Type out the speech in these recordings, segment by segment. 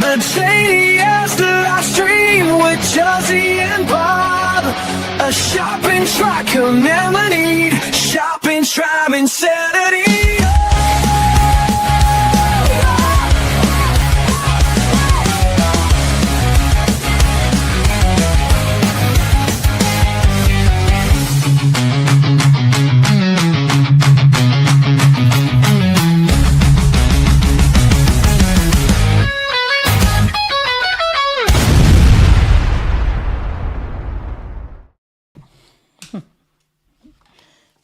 The shady as the last dream with Josie and Bob. A shopping track lemonade, shopping tribe insanity.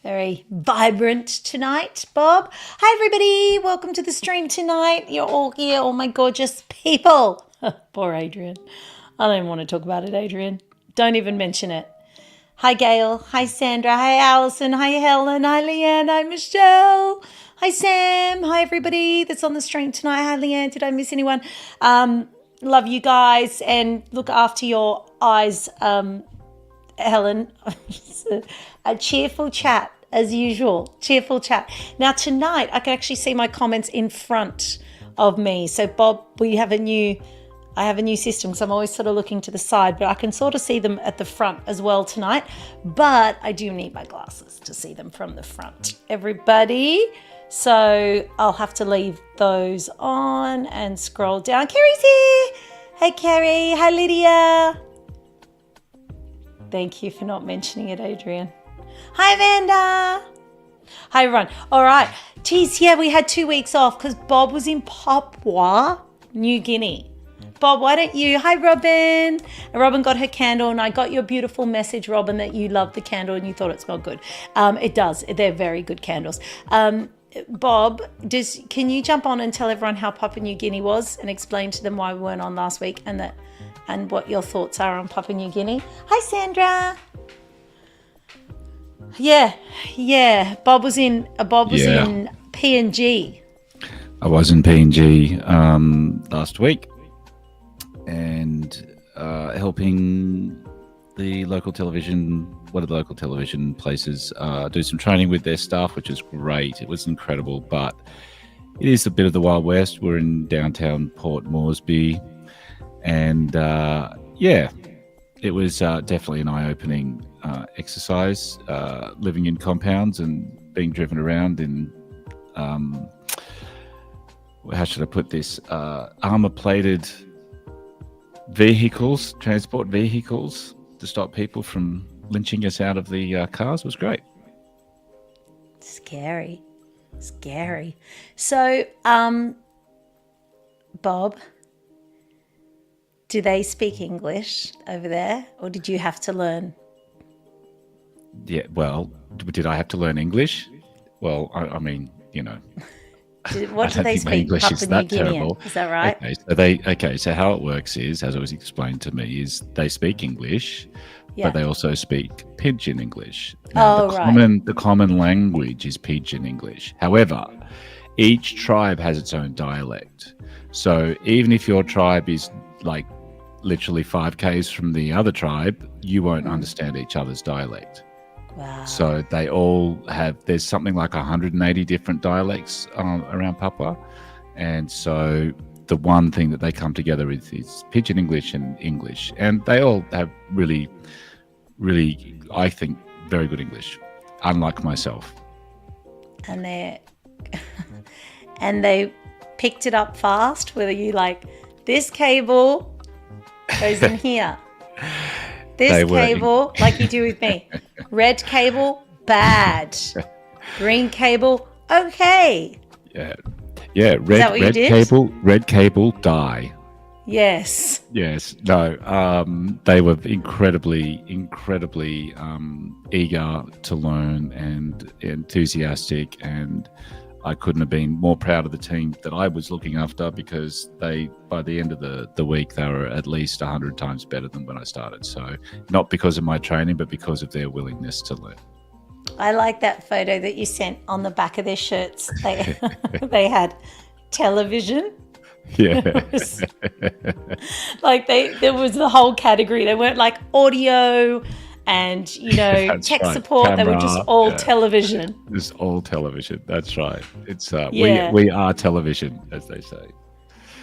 Very vibrant tonight, Bob. Hi, everybody. Welcome to the stream tonight. You're all here, all my gorgeous people. Poor Adrian. I don't even want to talk about it, Adrian. Don't even mention it. Hi, Gail. Hi, Sandra. Hi, Alison. Hi, Helen. Hi, Leanne. Hi, Michelle. Hi, Sam. Hi, everybody that's on the stream tonight. Hi, Leanne. Did I miss anyone? Love you guys and look after your eyes, Helen. A cheerful chat as usual. Cheerful chat. Now tonight I can actually see my comments in front of me. So Bob, I have a new system because I'm always sort of looking to the side, but I can sort of see them at the front as well tonight. But I do need my glasses to see them from the front, everybody. So I'll have to leave those on and scroll down. Kerry's here. Hey Kerry. Hi Lydia. Thank you for not mentioning it, Adrian. Hi, Vanda. Hi, everyone. All right. Geez, yeah, we had 2 weeks off because Bob was in Papua New Guinea. Bob, why don't you? Hi, Robin. And Robin got her candle, and I got your beautiful message, Robin, that you loved the candle and you thought it smelled good. It does. They're very good candles. Bob, can you jump on and tell everyone how Papua New Guinea was and explain to them why we weren't on last week and what your thoughts are on Papua New Guinea? Hi, Sandra. Yeah. Bob was in PNG. I was in PNG last week and helping the local television, one of the local television places, do some training with their staff, which is great. It was incredible, but it is a bit of the Wild West. We're in downtown Port Moresby, and it was definitely an eye-opening exercise, living in compounds and being driven around in, how should I put this, armor-plated vehicles, transport vehicles, to stop people from lynching us out of the cars. It was great. Scary. So, Bob, do they speak English over there, or did you have to learn? Yeah, well, did I have to learn English? Well, I mean, you know. What do they speak? Papua New Guinean, is that right? So how it works is, as it was explained to me, is they speak English, but they also speak Pidgin English. Now, the common language is Pidgin English. However, each tribe has its own dialect. So even if your tribe is like literally 5 k's from the other tribe, you won't understand each other's dialect. Wow. So they all have, there's something like 180 different dialects around Papua. And so the one thing that they come together with is Pidgin English and English. And they all have really, really, I think, very good English, unlike myself. And they picked it up fast? Were you like, this cable goes in here? This cable, like you do with me. Red cable, bad. Green cable, okay. Yeah. Red cable, die. Yes. No. They were incredibly eager to learn and enthusiastic, and I couldn't have been more proud of the team that I was looking after, because by the end of the week, they were at least 100 times better than when I started. So not because of my training, but because of their willingness to learn. I like that photo that you sent on the back of their shirts. They had television. Yeah. There was the whole category. They weren't like audio and, tech support. Camera, they were just all television. Just all television. That's right. It's we are television, as they say.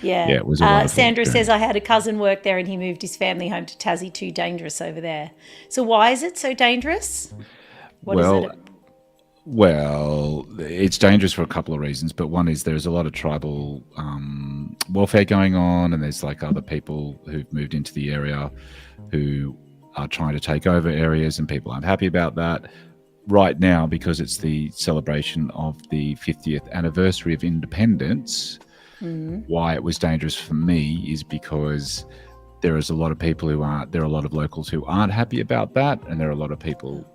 Yeah. Yeah, it was a lot of Sandra adrenaline. says, I had a cousin work there and he moved his family home to Tassie. Too dangerous over there. So why is it so dangerous? What is Well, it? Well, it's dangerous for a couple of reasons, but one is there's a lot of tribal warfare going on, and there's like other people who've moved into the area who are trying to take over areas, and people aren't happy about that. Right now, because it's the celebration of the 50th anniversary of independence, why it was dangerous for me is because there is a lot of people there are a lot of locals who aren't happy about that, and there are a lot of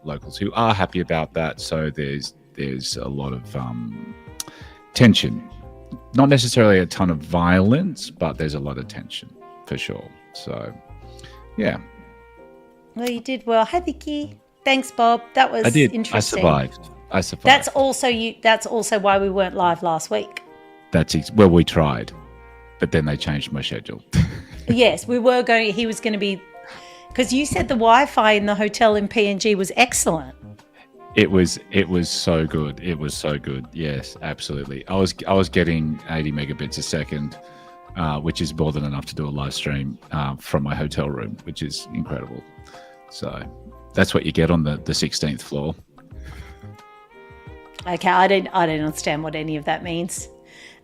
locals who are happy about that. So there's a lot of tension, not necessarily a ton of violence, but there's a lot of tension for sure. So, yeah. Well, you did well. Hi, Vicky. Thanks, Bob. That was I did. interesting. I survived. That's also why we weren't live last week. Well, we tried, but then they changed my schedule. Yes, he was going to be, because you said the Wi-Fi in the hotel in PNG was excellent. It was so good. It was so good. Yes, absolutely. I was getting 80 megabits a second, which is more than enough to do a live stream from my hotel room, which is incredible. So that's what you get on the 16th floor. Okay, I don't understand what any of that means.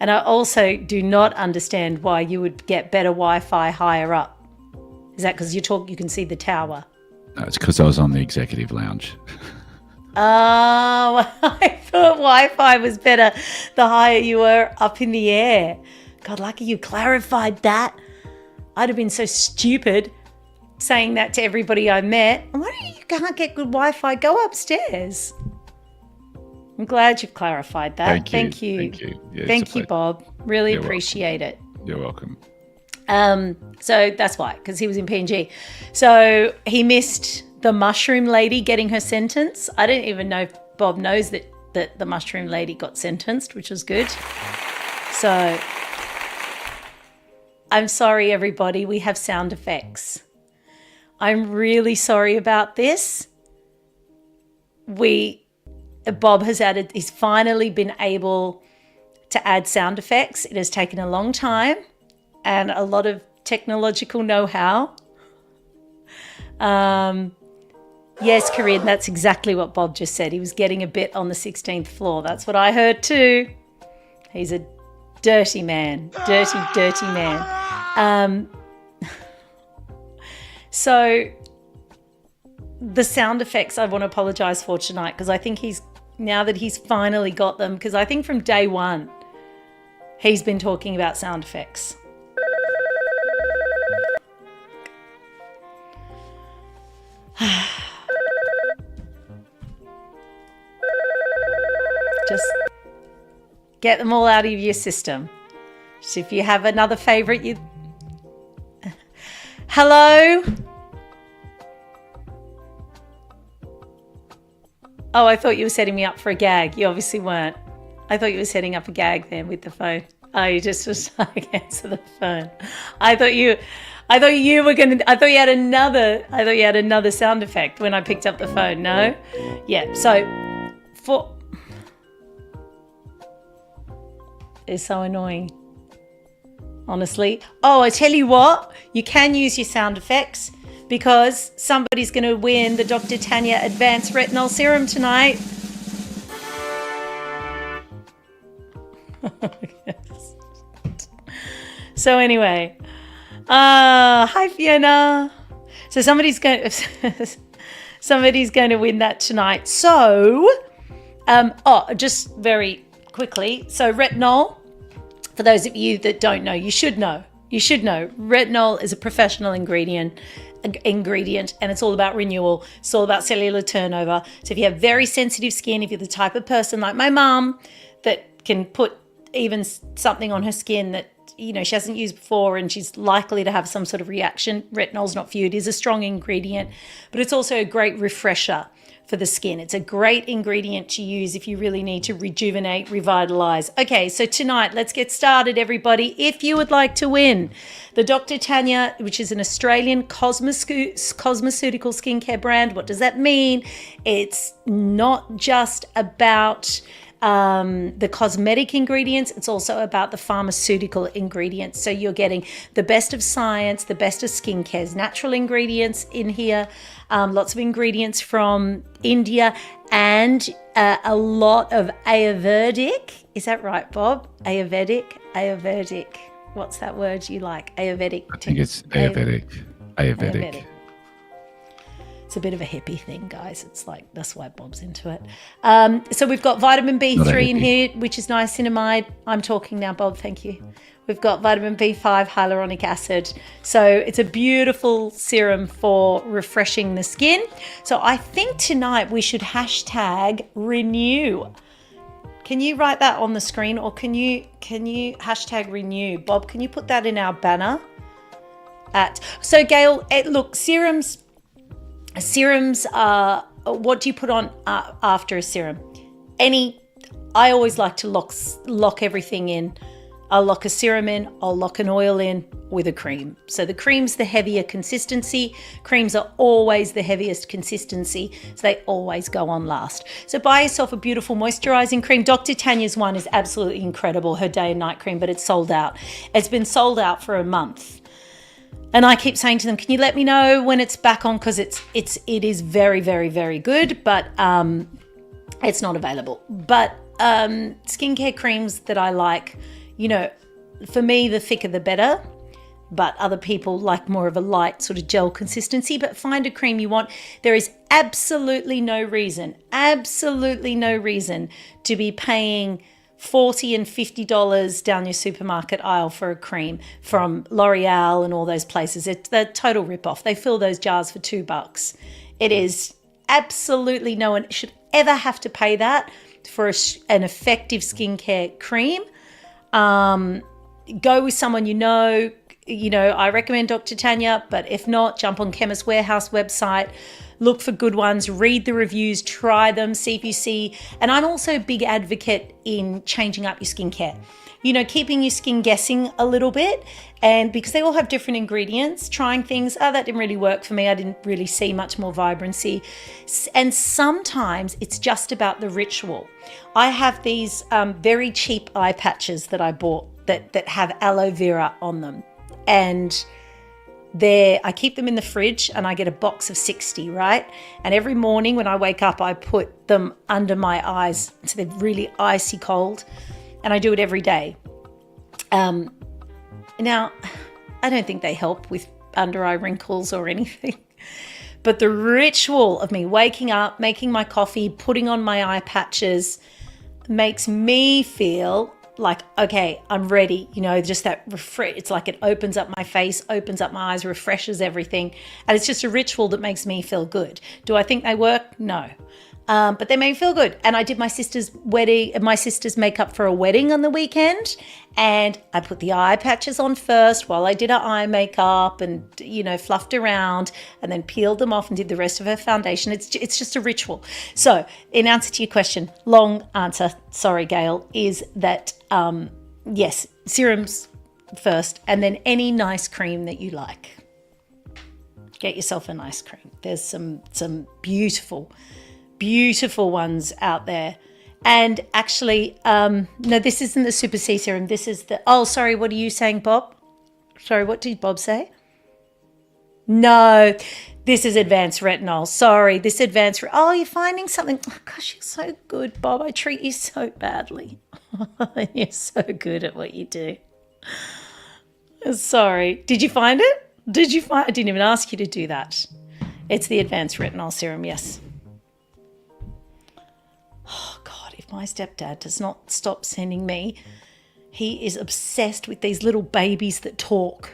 And I also do not understand why you would get better Wi-Fi higher up. Is that because you can see the tower? No, it's because I was on the executive lounge. Oh, I thought Wi-Fi was better the higher you were up in the air. God, lucky you clarified that. I'd have been so stupid saying that to everybody I met. Why do you can't get good Wi-Fi? Go upstairs. I'm glad you've clarified that. Thank you. Yeah, Thank you, Bob. Really appreciate it. You're welcome. So that's why, because he was in PNG. So he missed the mushroom lady getting her sentence. I don't even know if Bob knows that the mushroom lady got sentenced, which was good. So I'm sorry, everybody. We have sound effects. I'm really sorry about this. Bob he's finally been able to add sound effects. It has taken a long time and a lot of technological know-how. Yes, Corinne, that's exactly what Bob just said. He was getting a bit on the 16th floor. That's what I heard too. He's a dirty man. Dirty man. So the sound effects I want to apologize for tonight, because I think now that he's finally got them, because I think from day one he's been talking about sound effects. Just get them all out of your system. So if you have another favorite, Hello? Oh, I thought you were setting me up for a gag. You obviously weren't. I thought you were setting up a gag there with the phone. Oh, you just was like, answer the phone. I thought you had another sound effect when I picked up the phone. No? Yeah. So it's so annoying. Honestly. Oh, I tell you what, you can use your sound effects, because somebody's going to win the Dr. Tanya Advanced Retinol Serum tonight. So anyway, hi Fiona. So somebody's going to win that tonight. So, just very quickly. So retinol, for those of you that don't know, you should know. Retinol is a professional ingredient, and it's all about renewal. It's all about cellular turnover. So if you have very sensitive skin, if you're the type of person like my mum that can put even something on her skin that she hasn't used before and she's likely to have some sort of reaction, retinol's not for you. It is a strong ingredient, but it's also a great refresher for the skin. It's a great ingredient to use if you really need to rejuvenate, revitalize. Okay, so tonight, let's get started, everybody. If you would like to win the Dr. Tanya, which is an Australian cosmeceutical skincare brand, what does that mean? It's not just about the cosmetic ingredients. It's also about the pharmaceutical ingredients. So you're getting the best of science, the best of skincare's natural ingredients in here, lots of ingredients from India, and a lot of Ayurvedic. Is that right, Bob? Ayurvedic. What's that word you like? Ayurvedic. I think it's Ayurvedic. It's a bit of a hippie thing, guys. It's like, that's why Bob's into it. So we've got vitamin B3 in here, which is niacinamide. I'm talking now, Bob. Thank you. We've got vitamin B5, hyaluronic acid. So it's a beautiful serum for refreshing the skin. So I think tonight we should hashtag renew. Can you write that on the screen, or can you hashtag renew? Bob, can you put that in our banner? So Gail, look, serums are, what do you put on after a serum? I always like to lock everything in. I'll lock a serum in, I'll lock an oil in with a cream. So the cream's the heavier consistency. Creams are always the heaviest consistency, so they always go on last. So buy yourself a beautiful moisturizing cream. Dr. Tanya's one is absolutely incredible, her day and night cream, but it's sold out. It's been sold out for a month. And I keep saying to them, can you let me know when it's back on? Because it is very, very, very good, but it's not available. But skincare creams that I like, for me, the thicker the better. But other people like more of a light sort of gel consistency. But find a cream you want. There is absolutely no reason to be paying $40 and $50 down your supermarket aisle for a cream from L'Oreal and all those places. It's a total rip-off. They fill those jars for $2. It is absolutely, no one should ever have to pay that for an effective skincare cream. Go with someone I recommend Dr. Tanya, but if not, jump on Chemist Warehouse website. Look for good ones, read the reviews, try them, see if you see. And I'm also a big advocate in changing up your skincare. Keeping your skin guessing a little bit, and because they all have different ingredients, trying things, that didn't really work for me. I didn't really see much more vibrancy. And sometimes it's just about the ritual. I have these very cheap eye patches that I bought that have aloe vera on them. And I keep them in the fridge, and I get a box of 60, right? And every morning when I wake up, I put them under my eyes, so they're really icy cold, and I do it every day. Now, I don't think they help with under eye wrinkles or anything, but the ritual of me waking up, making my coffee, putting on my eye patches makes me feel like, okay, I'm ready, just that it's like it opens up my face, opens up my eyes, refreshes everything. And it's just a ritual that makes me feel good. Do I think they work? No. But they make me feel good. And I did my sister's makeup for a wedding on the weekend, and I put the eye patches on first while I did her eye makeup and, fluffed around, and then peeled them off and did the rest of her foundation. It's just a ritual. So in answer to your question, long answer, sorry, Gail, is that, yes, serums first, and then any nice cream that you like. Get yourself a nice cream. There's some beautiful ones out there. And actually, no, this isn't the Super C serum. This is sorry, what are you saying, Bob? Sorry, what did Bob say? No, this is advanced retinol. Sorry, this advanced, you're finding something. Oh, gosh, you're so good, Bob. I treat you so badly. You're so good at what you do. Sorry, did you find it? I didn't even ask you to do that. It's the advanced retinol serum, yes. Oh, God, if my stepdad does not stop sending me, he is obsessed with these little babies that talk.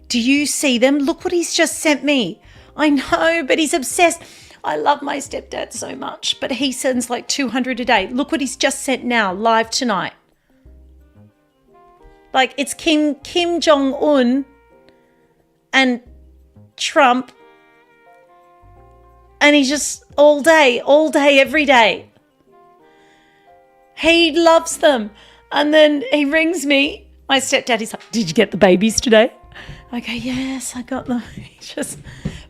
Do you see them? Look what he's just sent me. I know, but he's obsessed. I love my stepdad so much, but he sends like 200 a day. Look what he's just sent now, live tonight. Like, it's Kim Jong-un and Trump, and he's just all day, every day. He loves them. And then he rings me. My stepdad is like, did you get the babies today? I go, yes, I got them.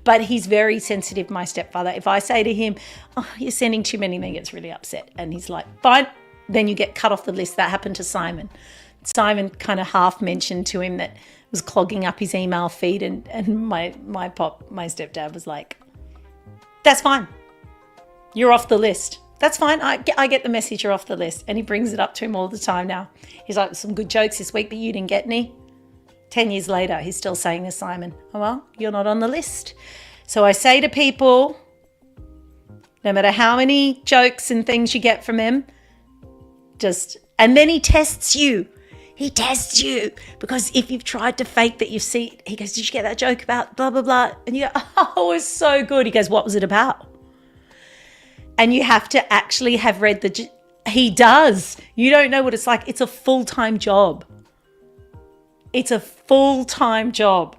But he's very sensitive, my stepfather. If I say to him, oh, you're sending too many, then he gets really upset. And he's like, fine, then you get cut off the list. That happened to Simon. Simon kind of half mentioned to him that it was clogging up his email feed. And my stepdad was like, that's fine. You're off the list. That's fine. I get the message, you're off the list. And he brings it up to him all the time now. He's like, some good jokes this week, but you didn't get any. 10 years later, he's still saying to Simon, oh, well, you're not on the list. So I say to people, no matter how many jokes and things you get from him, and then he tests you. He tests you because if you've tried to fake that you've seen, he goes, did you get that joke about blah, blah, blah? And you go, oh, it was so good. He goes, what was it about? And you have to actually have read he does. You don't know what it's like. It's a full-time job. It's a full-time job.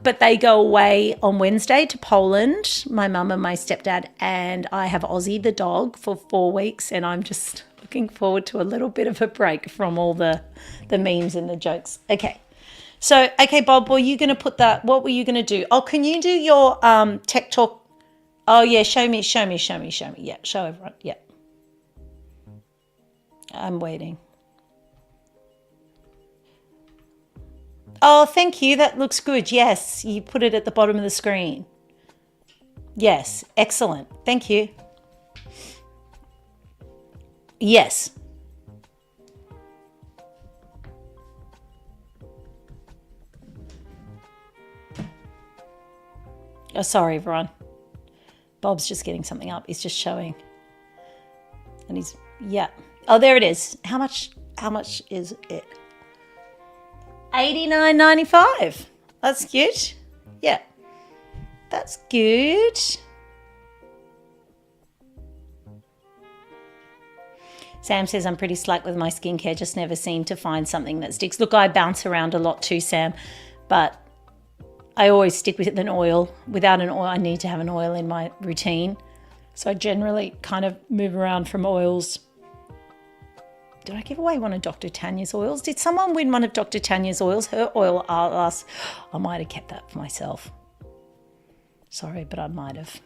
But they go away on Wednesday to Poland, my mum and my stepdad, and I have Ozzy the dog for 4 weeks, and I'm just looking forward to a little bit of a break from all the memes and the jokes. Okay. So, okay, Bob, were you going to put that? What were you going to do? Oh, can you do your tech talk? Oh, yeah, show me. Yeah, show everyone. Yeah. I'm waiting. Oh, thank you. That looks good. Yes, you put it at the bottom of the screen. Yes, excellent. Thank you. Yes. Oh, sorry, everyone. Bob's just getting something up. He's just showing. And he's, yeah. Oh, there it is. How much is it? $89.95. That's good. Yeah. That's good. Sam says, I'm pretty slack with my skincare, just never seem to find something that sticks. Look, I bounce around a lot too, Sam, but I always stick with an oil. Without an oil, I need to have an oil in my routine. So I generally kind of move around from oils. Did I give away one of Dr. Tanya's oils? Did someone win one of Dr. Tanya's oils? Her oil last. I might have kept that for myself. Sorry, but I might have.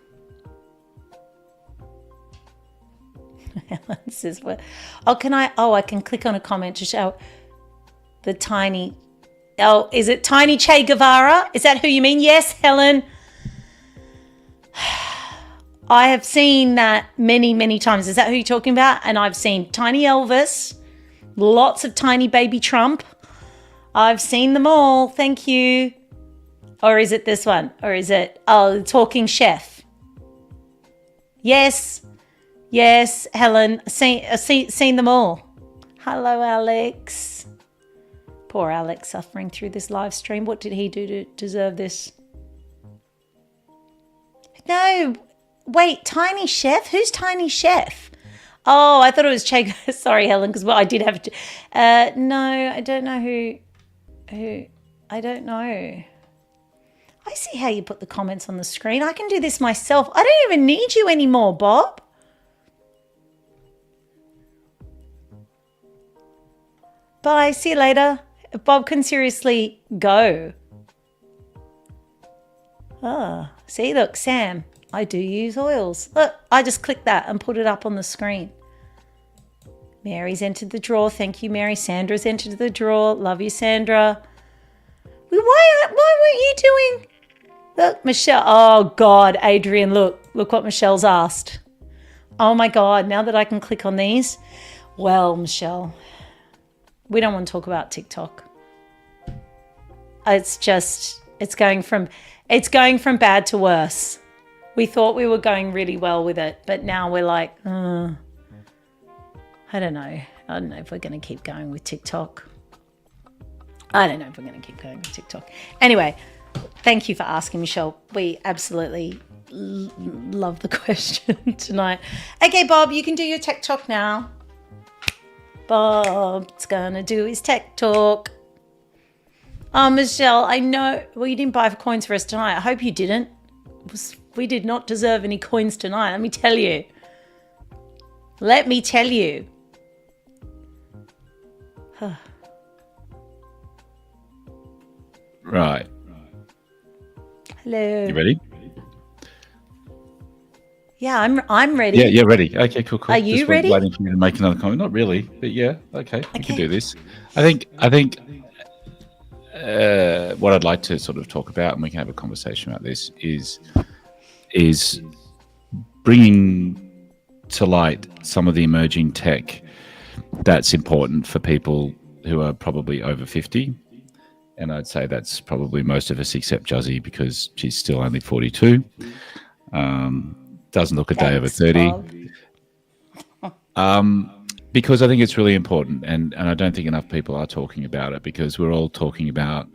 Helen says, "What? Oh, can I? Oh, I can click on a comment to show the tiny. Oh, is it Tiny Che Guevara? Is that who you mean? Yes, Helen. I have seen that many, many times. Is that who you're talking about? And I've seen Tiny Elvis, lots of Tiny Baby Trump. I've seen them all. Thank you. Or is it this one? Or is it, oh, the Talking Chef? Yes. Yes, Helen. Seen them all. Hello, Alex. Poor Alex suffering through this live stream. What did he do to deserve this? No. Wait, Tiny Chef? Who's Tiny Chef? Oh, I thought it was Che. Sorry, Helen, because I did have to. No, I don't know who. I don't know. I see how you put the comments on the screen. I can do this myself. I don't even need you anymore, Bob. Bye. See you later. Bob can seriously go. Oh, see, look, Sam. I do use oils. Look, I just clicked that and put it up on the screen. Mary's entered the draw. Thank you, Mary. Sandra's entered the draw. Love you, Sandra. Why weren't you doing? Look, Michelle. Oh, God, Adrian, look what Michelle's asked. Oh, my God, now that I can click on these. Well, Michelle, we don't want to talk about TikTok. It's going from bad to worse. We thought we were going really well with it, but now we're like, I don't know. I don't know if we're going to keep going with TikTok. Anyway, thank you for asking, Michelle. We absolutely love the question tonight. Okay, Bob, you can do your tech talk now. Bob's going to do his tech talk. Oh, Michelle, I know. Well, you didn't buy coins for us tonight. I hope you didn't. We did not deserve any coins tonight. Let me tell you. Right. Hello. You ready? Yeah, I'm ready. Yeah, ready. Okay, cool. Are you Just ready? waiting for you to make another comment. Not really, but yeah, okay, we can Okay. do this. I think what I'd like to sort of talk about, and we can have a conversation about this, is bringing to light some of the emerging tech that's important for people who are probably over 50. And I'd say that's probably most of us except Juzzy, because she's still only 42. Doesn't look a day over Thanks, 30. Bob. Because I think it's really important, and I don't think enough people are talking about it, because we're all talking about,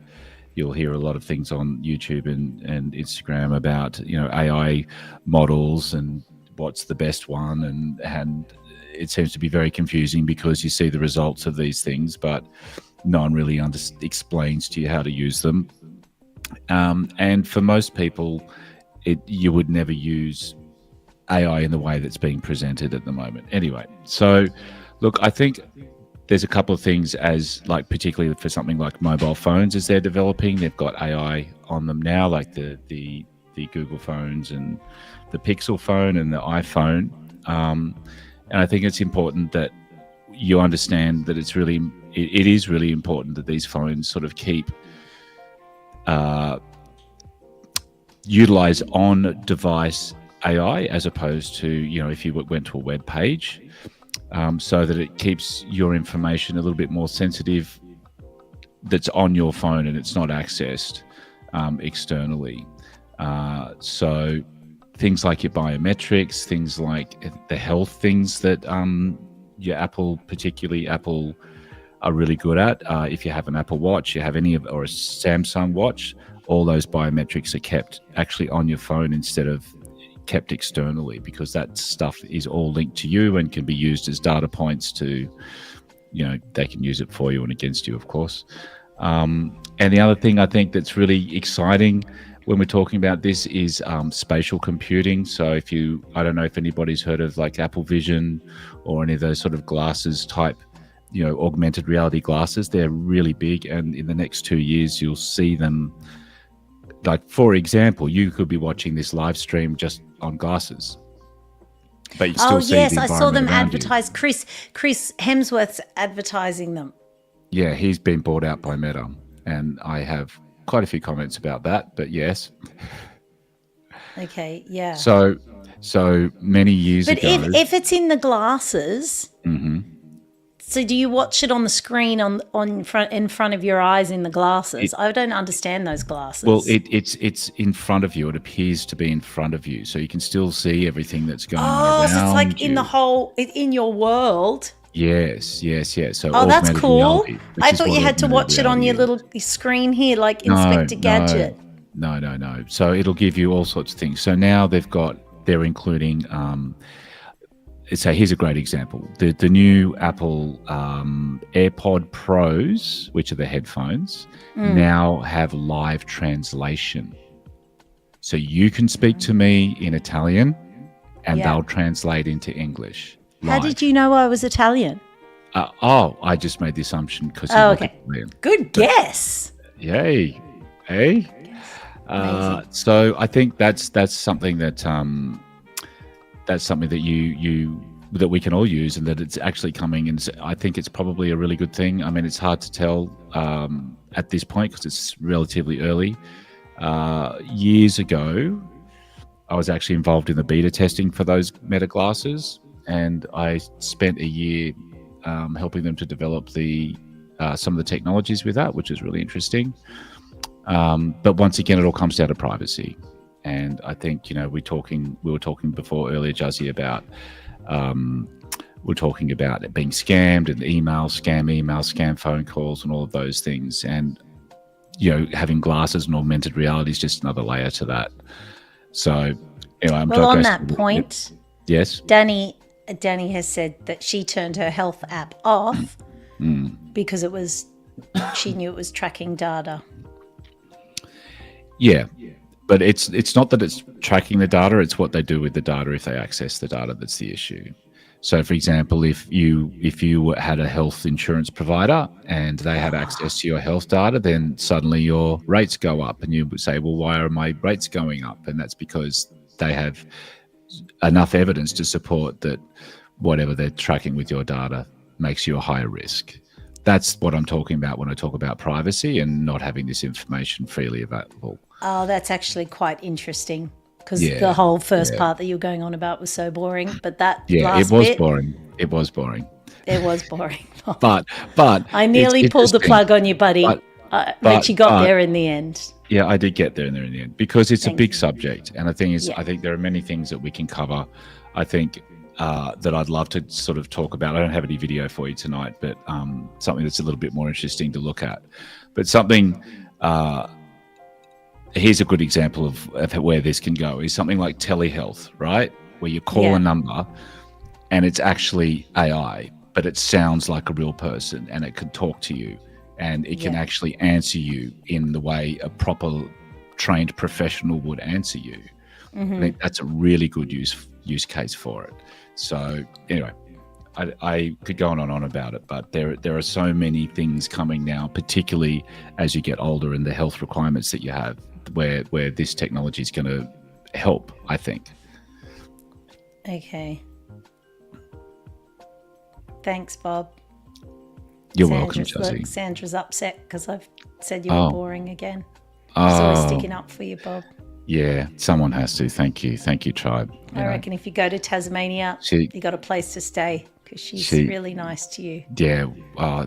you'll hear a lot of things on YouTube and Instagram about, AI models and what's the best one, and it seems to be very confusing because you see the results of these things, but no one really explains to you how to use them. And for most people, you would never use AI in the way that's being presented at the moment. Anyway, so look, I think there's a couple of things, as like particularly for something like mobile phones, as they're developing, they've got AI on them now, like the Google phones and the Pixel phone and the iPhone. And I think it's important that you understand that it is really important that these phones sort of keep utilize on-device AI, as opposed to, if you went to a web page, so that it keeps your information a little bit more sensitive, that's on your phone and it's not accessed externally. So things like your biometrics, things like the health things that your particularly Apple, are really good at. If you have an Apple Watch, or a Samsung Watch, all those biometrics are kept actually on your phone instead of kept externally, because that stuff is all linked to you and can be used as data points to, they can use it for you and against you, of course. And the other thing I think that's really exciting when we're talking about this is spatial computing. So I don't know if anybody's heard of like Apple Vision or any of those sort of glasses type, augmented reality glasses. They're really big, and in the next 2 years you'll see them. Like, for example, you could be watching this live stream just on glasses, but you still see the I saw them environment around advertised. Chris Hemsworth's advertising them. Yeah, he's been bought out by Meta, and I have quite a few comments about that, but yes. Okay, yeah. So many years ago. But if it's in the glasses, so do you watch it on the screen in front of your eyes in the glasses? I don't understand those glasses. Well, it's in front of you. It appears to be in front of you, so you can still see everything that's going on around so it's like you. in your world. Yes. So that's cool. reality, I thought you had to watch it on your little screen here, like Inspector Gadget. No. So it'll give you all sorts of things. So now they're including. So here's a great example. The new Apple AirPod Pros, which are the headphones, now have live translation. So you can speak to me in Italian, and they'll translate into English. How did you know I was Italian? I just made the assumption because okay. Good guess. Yay. Hey. So I think that's something that that we can all use, and that it's actually coming. And I think it's probably a really good thing. I mean, it's hard to tell at this point because it's relatively early. Years ago, I was actually involved in the beta testing for those Meta glasses, and I spent a year helping them to develop some of the technologies with that, which is really interesting. But once again, it all comes down to privacy. And I think, we were talking before earlier, Juzzy, about we're talking about it being scammed, and scam phone calls and all of those things. And, having glasses and augmented reality is just another layer to that. So, I'm on that point, yes, Danny has said that she turned her health app off because she knew it was tracking data. Yeah. But it's not that it's tracking the data, it's what they do with the data if they access the data that's the issue. So, for example, if you had a health insurance provider and they had access to your health data, then suddenly your rates go up, and you would say, "Well, why are my rates going up?" And that's because they have enough evidence to support that whatever they're tracking with your data makes you a higher risk. That's what I'm talking about when I talk about privacy and not having this information freely available. Oh, that's actually quite interesting, because Yeah, the whole first yeah. part that you were going on about was so boring. But that Yeah, last it was bit, boring. It was boring. it was boring. But I it's nearly pulled the interesting. plug on you, buddy. But- But you got but- there in the end. Yeah, I did get there in the end because it's Thank a big you. subject. And the thing is, Yeah. I think there are many things that we can cover. I think that I'd love to sort of talk about. I don't have any video for you tonight, but something that's a little bit more interesting to look at. But something, here's a good example of where this can go, is something like telehealth, right? Where you call Yeah. a number and it's actually AI, but it sounds like a real person and it can talk to you. And it can Yeah. actually answer you in the way a proper trained professional would answer you. Mm-hmm. I think that's a really good use case for it. So anyway, I could go on and on about it, but there are so many things coming now, particularly as you get older and the health requirements that you have, where this technology is going to help, I think. Okay. Thanks, Bob. You're welcome, Sandra's, Josie. look, Sandra's upset because I've said you were Oh. boring again. She's always Oh, sticking up for you, Bob. yeah, someone has to. Thank you, tribe. You I know. reckon if you go to Tasmania, She- you got a place to stay, because she's She- really nice to you. Yeah,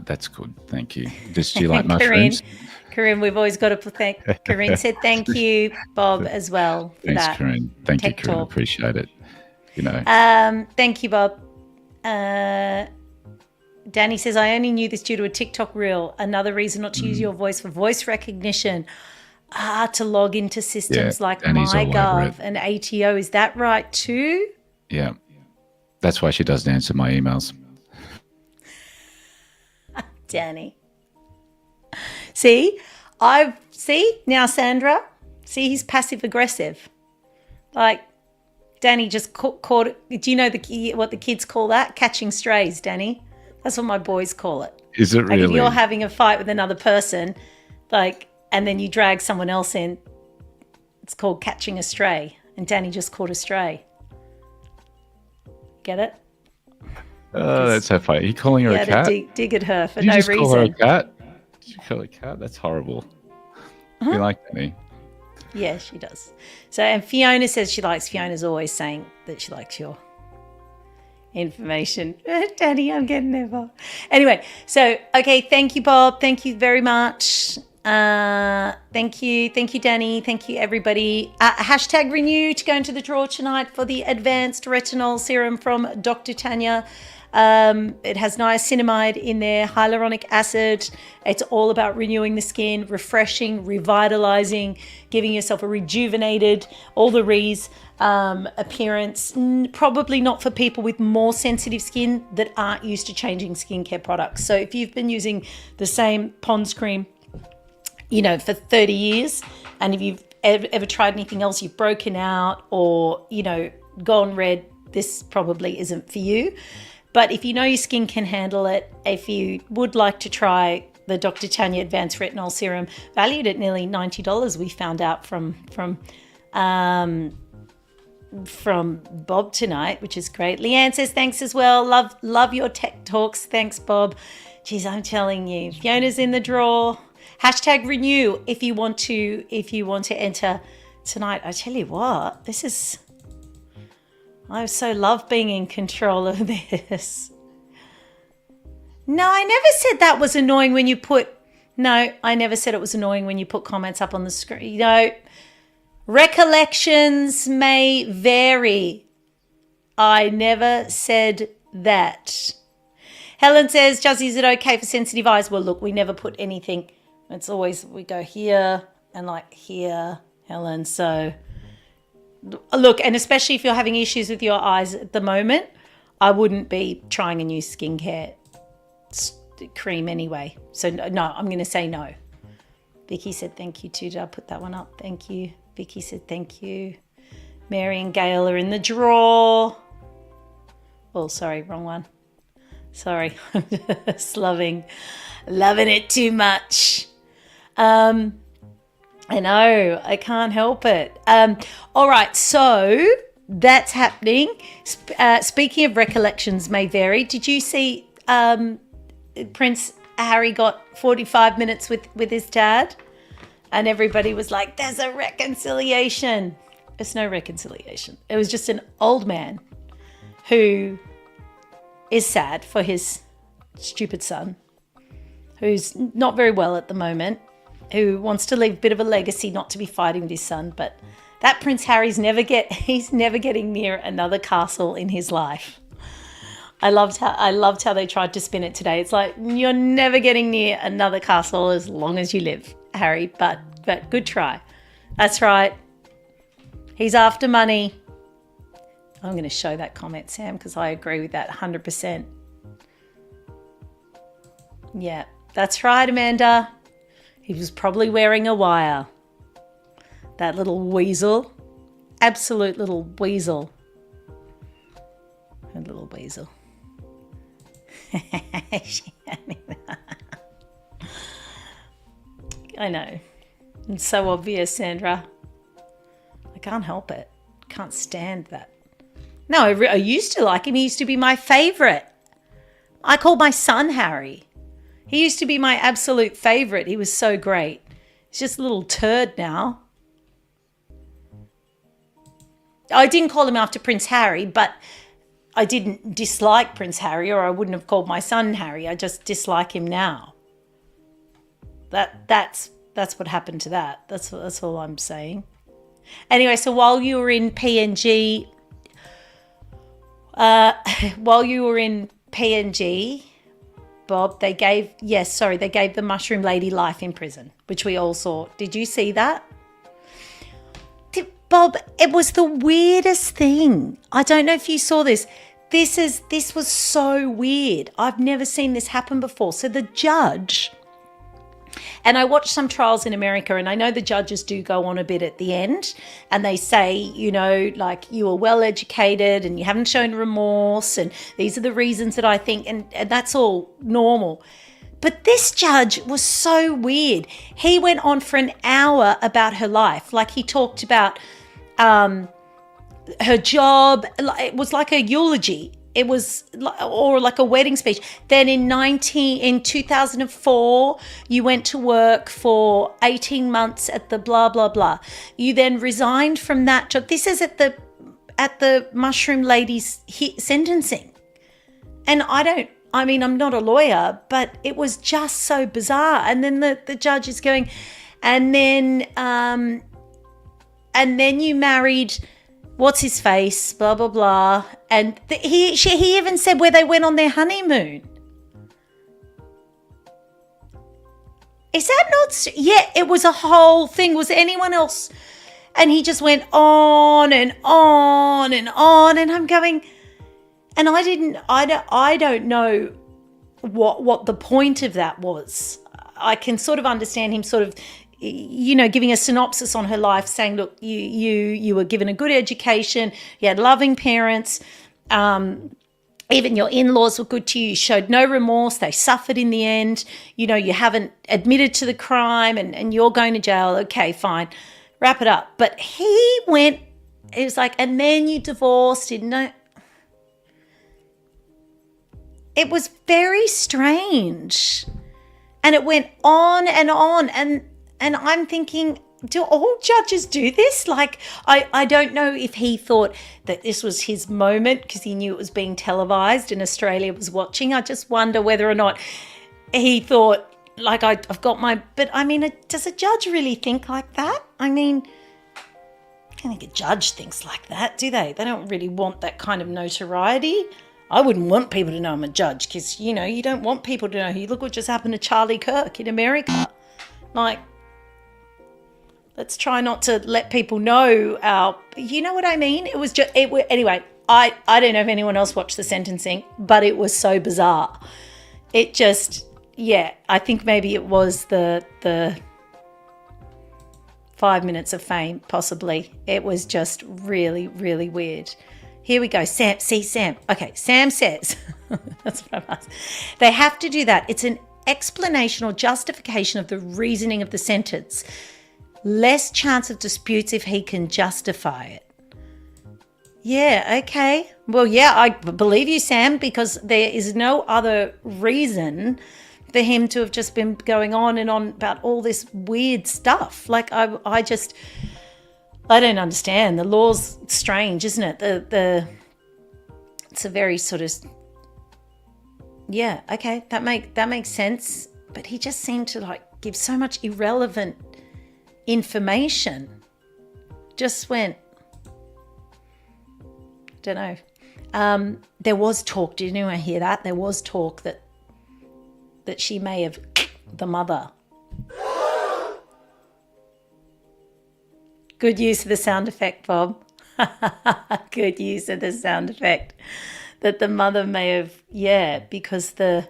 that's good. Thank you. Does she like Corinne, mushrooms? Corinne, we've always got to thank. Corinne said thank you, Bob, as well for Thanks, that. Corinne. Thank you, Tech Corinne. talk. Appreciate it. You know, Thank you, Bob. Danny says, I only knew this due to a TikTok reel. Another reason not to use your voice for voice recognition. To log into systems Yeah, like Danny's all over MyGov it. and ATO. Is that right too? yeah. That's why she doesn't answer my emails. Danny. See now, Sandra. See, he's passive aggressive. Like, Danny just caught it. Do you know what the kids call that? Catching strays, Danny. That's what my boys call it. Is it Like, really? if you're having a fight with another person, like, and then you drag someone else in, it's called catching a stray. And Danny just caught a stray. Get it? Oh, that's so funny. Are you calling her Yeah, a cat? to dig at her for Did you no just call her a reason. cat? Did you call her a cat? That's horrible. You like Danny? Yeah, she does. So, and Fiona says Fiona's always saying that she likes your information. Danny, I'm getting there, Bob. Anyway, so, okay, thank you, Bob. Thank you very much. Thank you, Danny. Thank you, everybody. Hashtag renew to go into the draw tonight for the advanced retinol serum from Dr. Tanya. It has niacinamide in there, hyaluronic acid. It's all about renewing the skin, refreshing, revitalizing, giving yourself a rejuvenated, all the re's appearance. Probably not for people with more sensitive skin that aren't used to changing skincare products. So if you've been using the same Pond's cream, for 30 years, and if you've ever tried anything else, you've broken out or, gone red, this probably isn't for you. But if you know your skin can handle it, if you would like to try the Dr. Tanya Advanced Retinol Serum, valued at nearly $90, we found out from Bob tonight, which is great. Leanne says thanks as well. Love your tech talks. Thanks, Bob. Geez, I'm telling you, Fiona's in the draw. Hashtag renew if you want to enter tonight. I tell you what, I so love being in control of this. No, I never said that was annoying when you put. No, I never said it was annoying when you put comments up on the screen. Recollections may vary. I never said that. Helen says, Juzzy, is it okay for sensitive eyes? Well, look, we never put anything. It's always, we go here and like here, Helen. So, look, and especially if you're having issues with your eyes at the moment, I wouldn't be trying a new skincare cream anyway. So, no, I'm going to say no. Vicky said thank you too. Did I put that one up? Thank you. Vicky said thank you. Mary and Gail are in the draw. Oh, sorry, wrong one. Sorry, I'm just loving it too much. I know, I can't help it. All right, so that's happening. Speaking of recollections may vary, did you see Prince Harry got 45 minutes with his dad? And everybody was like, there's a reconciliation. There's no reconciliation. It was just an old man who is sad for his stupid son, who's not very well at the moment, who wants to leave a bit of a legacy, not to be fighting with his son. But that Prince Harry's he's never getting near another castle in his life. I loved how they tried to spin it today. It's like, you're never getting near another castle as long as you live, Harry, but good try. That's right. He's after money. I'm going to show that comment, Sam, because I agree with that 100%. Yeah, that's right, Amanda. He was probably wearing a wire. That little weasel. Absolute little weasel. A little weasel. I know. It's so obvious, Sandra. I can't help it. Can't stand that. No, I used to like him. He used to be my favourite. I called my son Harry. He used to be my absolute favourite. He was so great. He's just a little turd now. I didn't call him after Prince Harry, but I didn't dislike Prince Harry, or I wouldn't have called my son Harry. I just dislike him now. That's what happened to that. That's all I'm saying. Anyway, so while you were in PNG, Bob, they gave the Mushroom Lady life in prison, which we all saw. Did you see that? Bob, it was the weirdest thing. I don't know if you saw this. This was so weird. I've never seen this happen before. So the judge, and I watched some trials in America, and I know the judges do go on a bit at the end, and they say, you know, like, you were well educated and you haven't shown remorse, and these are the reasons that I think, and that's all normal. But this judge was so weird. He went on for an hour about her life. Like, he talked about her job. It was like a eulogy. It was like a wedding speech. Then in 2004, you went to work for 18 months at the blah, blah, blah. You then resigned from that job. This is at the Mushroom Lady's sentencing. And I'm not a lawyer, but it was just so bizarre. And then the judge is going, and then you married what's his face, blah, blah, blah. And he even said where they went on their honeymoon. Is that not? Yeah, it was a whole thing. Was anyone else? And he just went on and on and on. And I'm going, and I don't know what the point of that was. I can sort of understand him sort of, you know, giving a synopsis on her life, saying, look, you were given a good education, you had loving parents, even your in-laws were good to you, you showed no remorse, they suffered in the end, you know, you haven't admitted to the crime and you're going to jail, okay, fine, wrap it up. But he went, it was like, and then you divorced, it was very strange. And it went on and on. And I'm thinking, do all judges do this? Like, I don't know if he thought that this was his moment because he knew it was being televised and Australia was watching. I just wonder whether or not he thought, like, I've got my... But, I mean, does a judge really think like that? I mean, I don't think a judge thinks like that, do they? They don't really want that kind of notoriety. I wouldn't want people to know I'm a judge because, you know, you don't want people to know. Look what just happened to Charlie Kirk in America. Like, let's try not to let people know you know what I mean? It was just, anyway, I don't know if anyone else watched the sentencing, but it was so bizarre. It just, yeah, I think maybe it was the 5 minutes of fame, possibly. It was just really, really weird. Here we go. Sam, see Sam. Okay, Sam says, that's what I'm asking. They have to do that. It's an explanation or justification of the reasoning of the sentence. Less chance of disputes if he can justify it. Yeah, okay. Well, yeah, I believe you, Sam, because there is no other reason for him to have just been going on and on about all this weird stuff. Like, I don't understand. The law's strange, isn't it? It's a very sort of, yeah, okay, that makes sense. But he just seemed to like give so much irrelevant information. Just went, don't know. There was talk. Did anyone hear that? There was talk that she may have the mother. Good use of the sound effect, Bob. Good use of the sound effect. That the mother may have, yeah, because the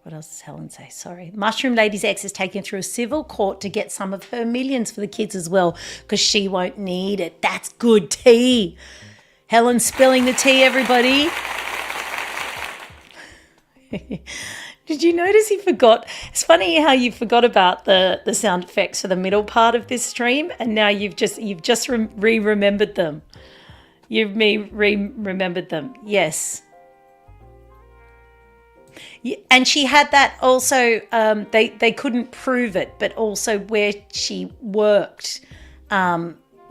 what else does Helen say? Sorry. Mushroom Lady's ex is taken through a civil court to get some of her millions for the kids as well, because she won't need it. That's good tea. Helen's spilling the tea, everybody. Did you notice he forgot? It's funny how you forgot about the sound effects for the middle part of this stream, and now you've just remembered them. You've remembered them. Yes. Yeah, and she had that also. They couldn't prove it, but also where she worked,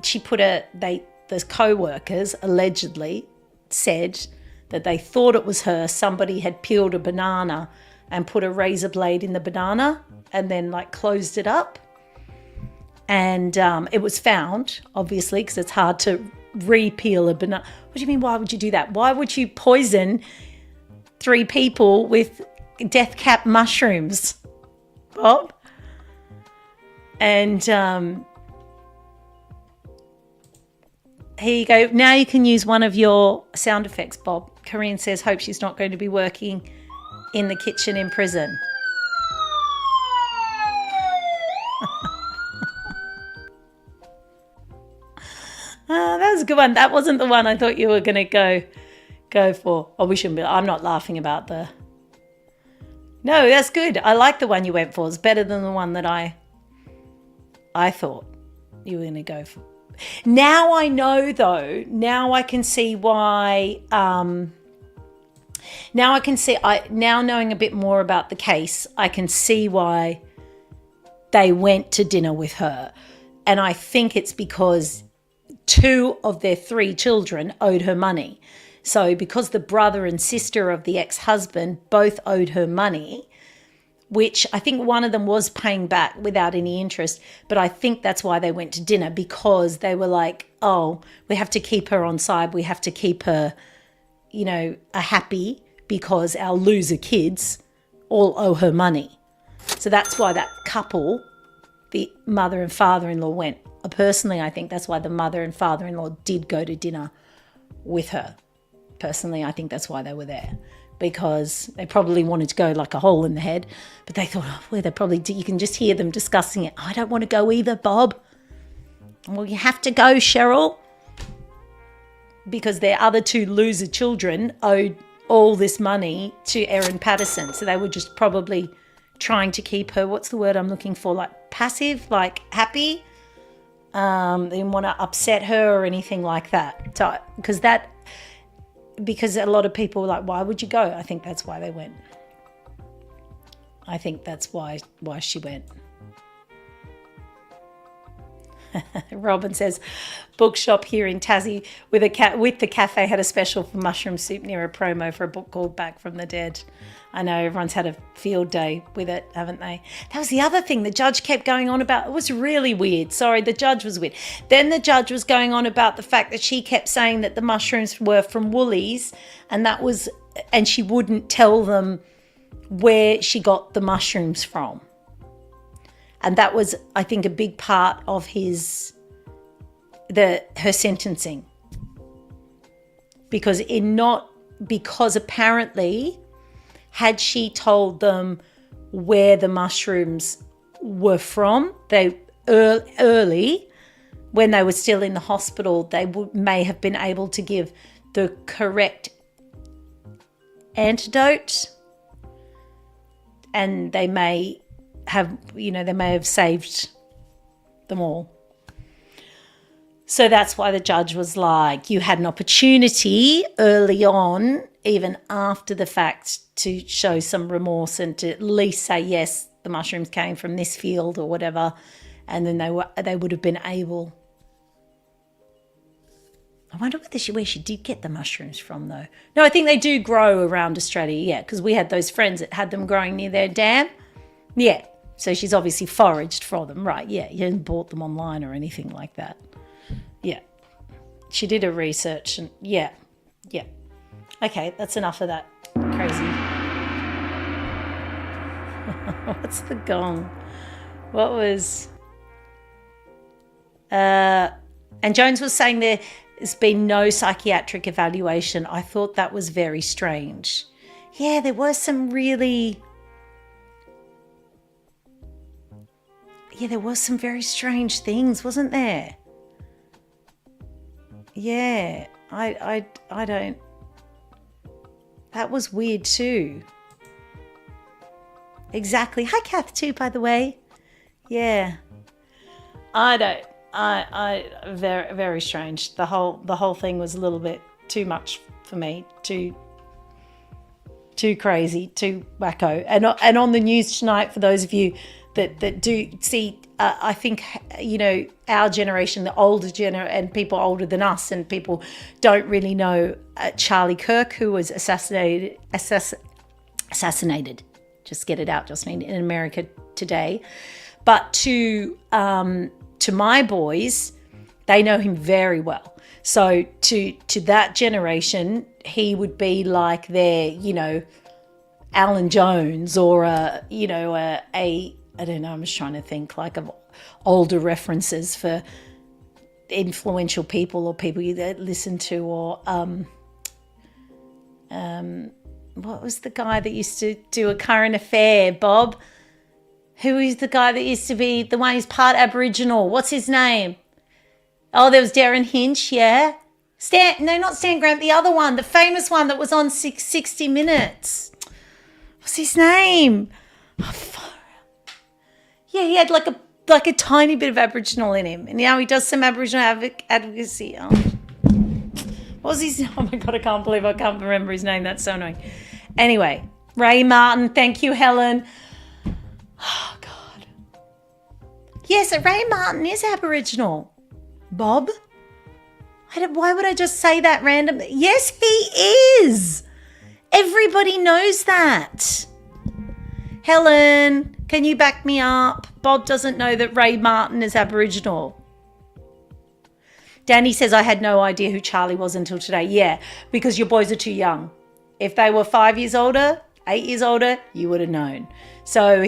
she put the co-workers allegedly said that they thought it was her. Somebody had peeled a banana and put a razor blade in the banana and then like closed it up. And it was found, obviously, because it's hard to re-peel a banana. What do you mean, why would you do that? Why would you poison 3 people with death cap mushrooms, Bob? And here you go. Now you can use one of your sound effects, Bob. Corinne says, hope she's not going to be working in the kitchen in prison. That was a good one. That wasn't the one I thought you were going to go for. Oh, we shouldn't be. I'm not laughing about the... No, that's good. I like the one you went for. It's better than the one that I thought you were going to go for. Now I know, though. Now I can see why... now I can see... now knowing a bit more about the case, I can see why they went to dinner with her. And I think it's because 2 of their 3 children owed her money. So because the brother and sister of the ex-husband both owed her money, which I think one of them was paying back without any interest, but I think that's why they went to dinner, because they were like, oh, we have to keep her on side. We have to keep her, you know, happy, because our loser kids all owe her money. So that's why that couple, the mother and father-in-law, went. Personally, I think that's why the mother and father-in-law did go to dinner with her. Personally, I think that's why they were there, because they probably wanted to go like a hole in the head, but they thought, oh, well, they probably you can just hear them discussing it. I don't want to go either, Bob. Well, you have to go, Cheryl, because their other 2 loser children owed all this money to Erin Patterson. So they were just probably trying to keep her, what's the word I'm looking for, like passive, like happy. They didn't want to upset her or anything like that. So, because a lot of people were like, why would you go? I think that's why they went. I think that's why she went. Robin says, bookshop here in Tassie with the cafe had a special for mushroom soup near a promo for a book called Back from the Dead. I know everyone's had a field day with it, haven't they? That was the other thing the judge kept going on about. It was really weird. Sorry, the judge was weird. Then the judge was going on about the fact that she kept saying that the mushrooms were from Woolies, and she wouldn't tell them where she got the mushrooms from. And that was, I think, a big part of her sentencing. Because apparently, had she told them where the mushrooms were from, early, when they were still in the hospital, they may have been able to give the correct antidote, and they may have saved them all. So that's why the judge was like, you had an opportunity early on, even after the fact, to show some remorse and to at least say, yes, the mushrooms came from this field or whatever, and then they would have been able. I wonder where she did get the mushrooms from, though. No, I think they do grow around Australia, yeah, because we had those friends that had them growing near their dam. Yeah, so she's obviously foraged for them, right? Yeah, you hadn't bought them online or anything like that. Yeah, she did her research, and yeah. Okay, that's enough of that crazy. What's the gong? What was... and Jones was saying there's been no psychiatric evaluation. I thought that was very strange. Yeah, there were some really... Yeah, there was some very strange things, wasn't there? Yeah, I don't... That was weird too. Exactly. Hi, Kath, too, by the way. Yeah. I very, very strange. The whole thing was a little bit too much for me. Too crazy, too wacko. And on the news tonight, for those of you that do see, I think, our generation, the older and people older than us, and people don't really know Charlie Kirk, who was assassinated. Just get it out, Justine, in America today. But to my boys, they know him very well. So to that generation, he would be like their, Alan Jones, or I don't know, I'm just trying to think like of older references for influential people or people you listen to, or what was the guy that used to do A Current Affair, Bob? Who is the guy that used to be the one who's part Aboriginal? What's his name? Oh, there was Darren Hinch, yeah. Not Stan Grant, the other one, the famous one that was on 60 Minutes. What's his name? Oh, yeah, he had like a tiny bit of Aboriginal in him. And now he does some Aboriginal advocacy. Oh. What was his... Oh, my God, I can't believe I can't remember his name. That's so annoying. Anyway, Ray Martin. Thank you, Helen. Oh, God. Yes, Ray Martin is Aboriginal. Bob? Why would I just say that randomly? Yes, he is. Everybody knows that. Helen, can you back me up? Bob doesn't know that Ray Martin is Aboriginal. Danny says, I had no idea who Charlie was until today. Yeah, because your boys are too young. If they were 5 years older, 8 years older, you would have known. So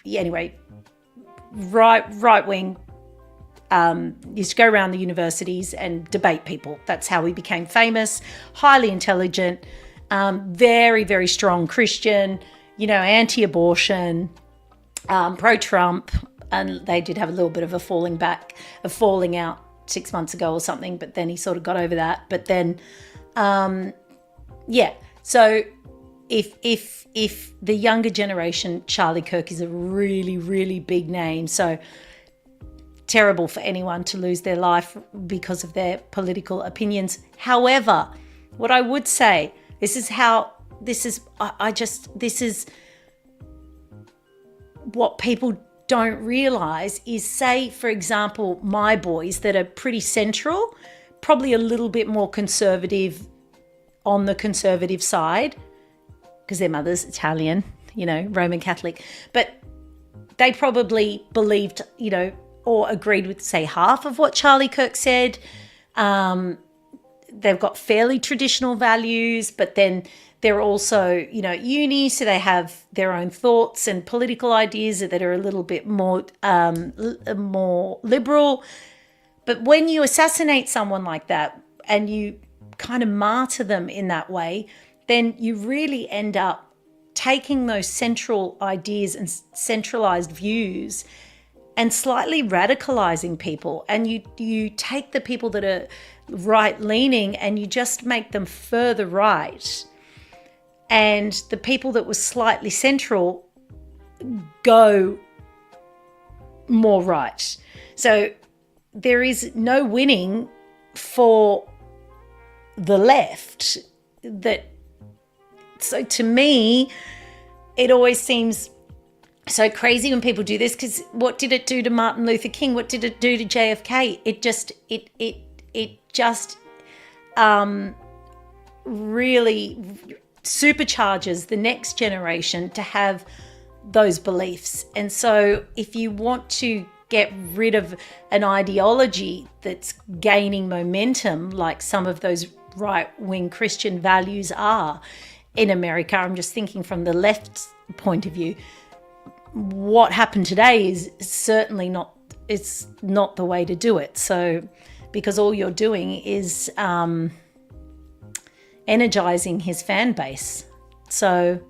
anyway, right wing, used to go around the universities and debate people. That's how he became famous. Highly intelligent, very, very strong Christian, anti-abortion, pro-Trump. And they did have a little bit of a falling out 6 months ago or something, but then he sort of got over that. But then, so if the younger generation, Charlie Kirk is a really, really big name. So terrible for anyone to lose their life because of their political opinions. However, what I would say, this is what people don't realize is, say, for example, my boys that are pretty central, probably a little bit more conservative, on the conservative side, because their mother's Italian, Roman Catholic, but they probably believed, or agreed with, say, half of what Charlie Kirk said. They've got fairly traditional values, but then they're also, at uni, so they have their own thoughts and political ideas that are a little bit more liberal. But when you assassinate someone like that and you kind of martyr them in that way, then you really end up taking those central ideas and centralized views and slightly radicalizing people. And you take the people that are right-leaning and you just make them further right. And the people that were slightly central go more right. So there is no winning for the left. So to me, it always seems so crazy when people do this, because what did it do to Martin Luther King? What did it do to JFK? It just really supercharges the next generation to have those beliefs. And so if you want to get rid of an ideology that's gaining momentum, like some of those right-wing Christian values are in America, I'm just thinking from the left's point of view, what happened today is certainly not the way to do it. So, because all you're doing is energizing his fan base. So,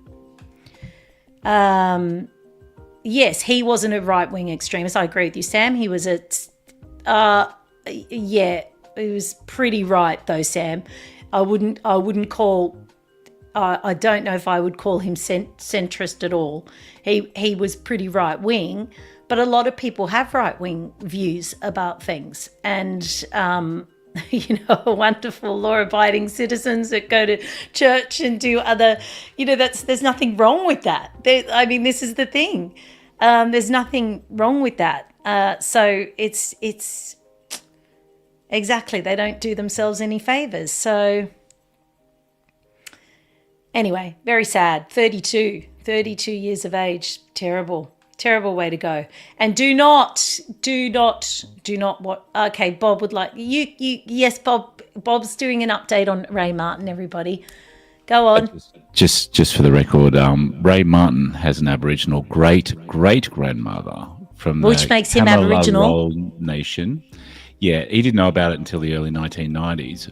yes, he wasn't a right-wing extremist. I agree with you, Sam. He was he was pretty right though, Sam. I wouldn't call. I don't know if I would call him centrist at all. He was pretty right-wing, but a lot of people have right-wing views about things. And, wonderful law-abiding citizens that go to church and do other, there's nothing wrong with that. This is the thing. There's nothing wrong with that. So it's exactly, they don't do themselves any favors. So anyway, very sad. 32 years of age. Terrible way to go. And do not what? Okay, Bob would like you. Yes, Bob's doing an update on Ray Martin. Everybody, go on. Just for the record, Ray Martin has an Aboriginal great grandmother from which makes him Aboriginal Nation. Yeah, he didn't know about it until the early 1990s,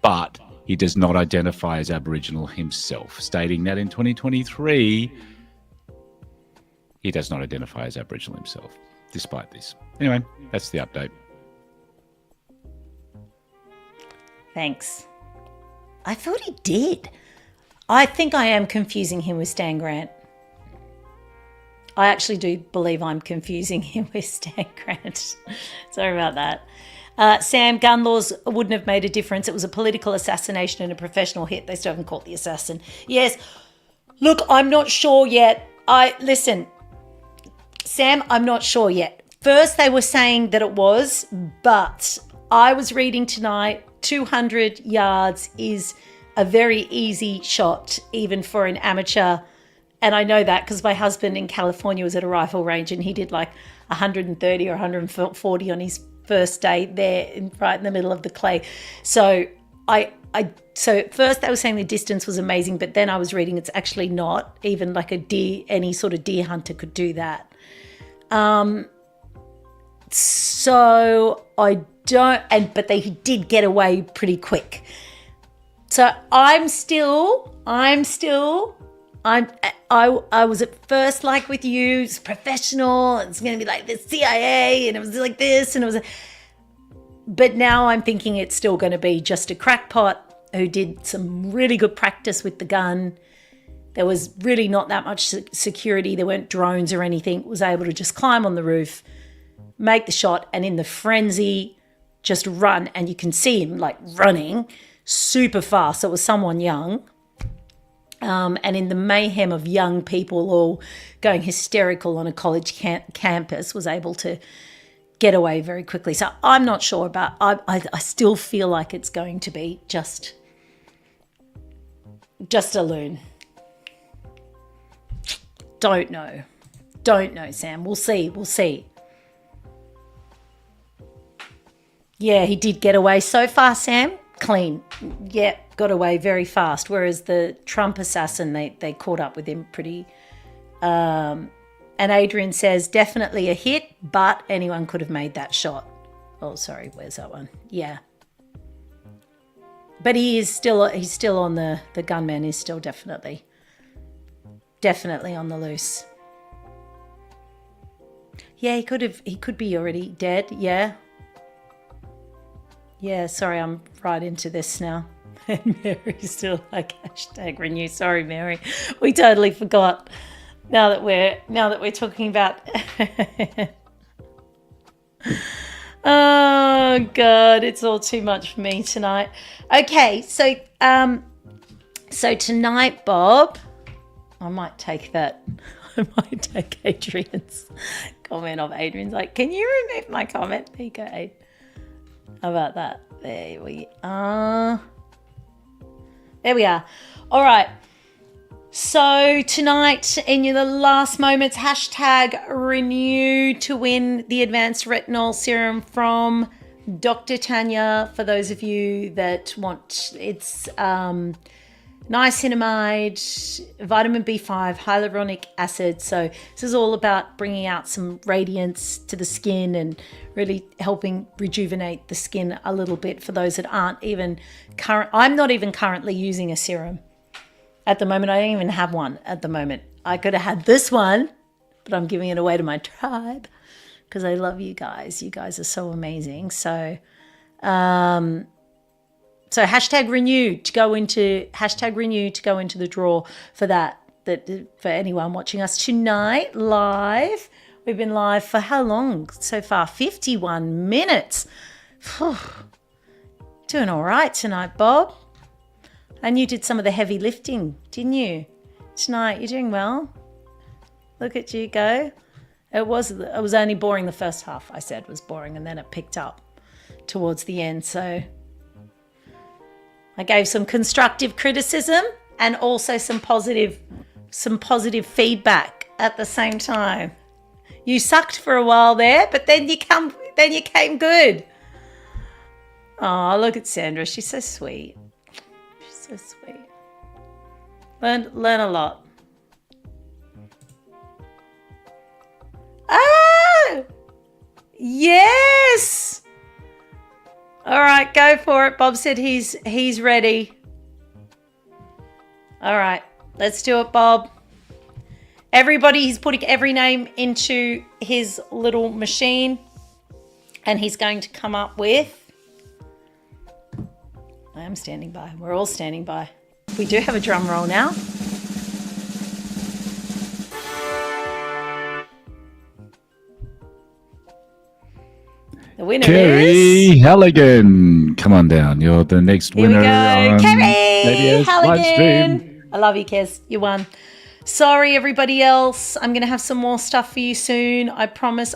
but he does not identify as Aboriginal himself, stating that in 2023, he does not identify as Aboriginal himself, despite this. Anyway, that's the update. Thanks. I thought he did. I think I am confusing him with Stan Grant. I actually do believe I'm confusing him with Stan Grant. Sorry about that. Sam, gun laws wouldn't have made a difference. It was a political assassination and a professional hit. They still haven't caught the assassin. Yes. Look, I'm not sure yet. Listen, Sam, I'm not sure yet. First, they were saying that it was, but I was reading tonight, 200 yards is a very easy shot, even for an amateur. And I know that because my husband in California was at a rifle range and he did like 130 or 140 on his first day there, right in the middle of the clay. So so at first they were saying the distance was amazing, but then I was reading it's actually not. Even like a deer, any sort of deer hunter could do that. So I don't, but they did get away pretty quick. So I was at first like with you, it's professional, it's going to be like the CIA, and it was like this, and it was, but now I'm thinking it's still going to be just a crackpot who did some really good practice with the gun. There was really not that much security. There weren't drones or anything. Was able to just climb on the roof, make the shot, and in the frenzy, just run. And you can see him like running super fast. So it was someone young. And in the mayhem of young people all going hysterical on a college campus, was able to get away very quickly. So I'm not sure about, I still feel like it's going to be just a loon. Don't know, Sam. We'll see. Yeah, he did get away so far, Sam. Clean. Yeah, got away very fast. Whereas the Trump assassin, they caught up with him pretty. And Adrian says, definitely a hit, but anyone could have made that shot. Oh, sorry, where's that one? Yeah. But he's still on the gunman is still definitely on the loose. Yeah, he could be already dead. Yeah. Yeah, sorry, I'm right into this now. And Mary's still like hashtag renew. Sorry, Mary. We totally forgot. Now that we're talking about oh God, it's all too much for me tonight. Okay, so tonight, Bob, I might take that. I might take Adrian's comment of Adrian's like, can you remove my comment? There you go, Aid. How about that? There we are. There we are. All right. So tonight, in the last moments, hashtag renew to win the advanced retinol serum from Dr. Tanya. For those of you that want, it's niacinamide, vitamin B5, hyaluronic acid. So this is all about bringing out some radiance to the skin and really helping rejuvenate the skin a little bit for those that aren't even current. I'm not even currently using a serum at the moment. I don't even have one at the moment. I could have had this one, but I'm giving it away to my tribe because I love you guys. You guys are so amazing. So, so hashtag renew to go into the draw for that for anyone watching us tonight live. We've been live for how long so far? 51 minutes. Doing all right tonight, Bob. And you did some of the heavy lifting, didn't you? Tonight, you're doing well. Look at you go. It was only boring the first half, I said was boring, and then it picked up towards the end. So I gave some constructive criticism and also some positive feedback at the same time. You sucked for a while there, but then you came good. Oh, look at Sandra. She's so sweet. She's so sweet. Learn a lot. Oh! Yes! All right, go for it. Bob said he's ready. All right, let's do it, Bob. Everybody, he's putting every name into his little machine and he's going to come up with... I am standing by. We're all standing by. We do have a drum roll now. The winner Kerry is... Halligan. Come on down. You're the next Here winner. we go. Kerry live stream. Halligan. I love you, Kez. You won. Sorry, everybody else. I'm going to have some more stuff for you soon. I promise.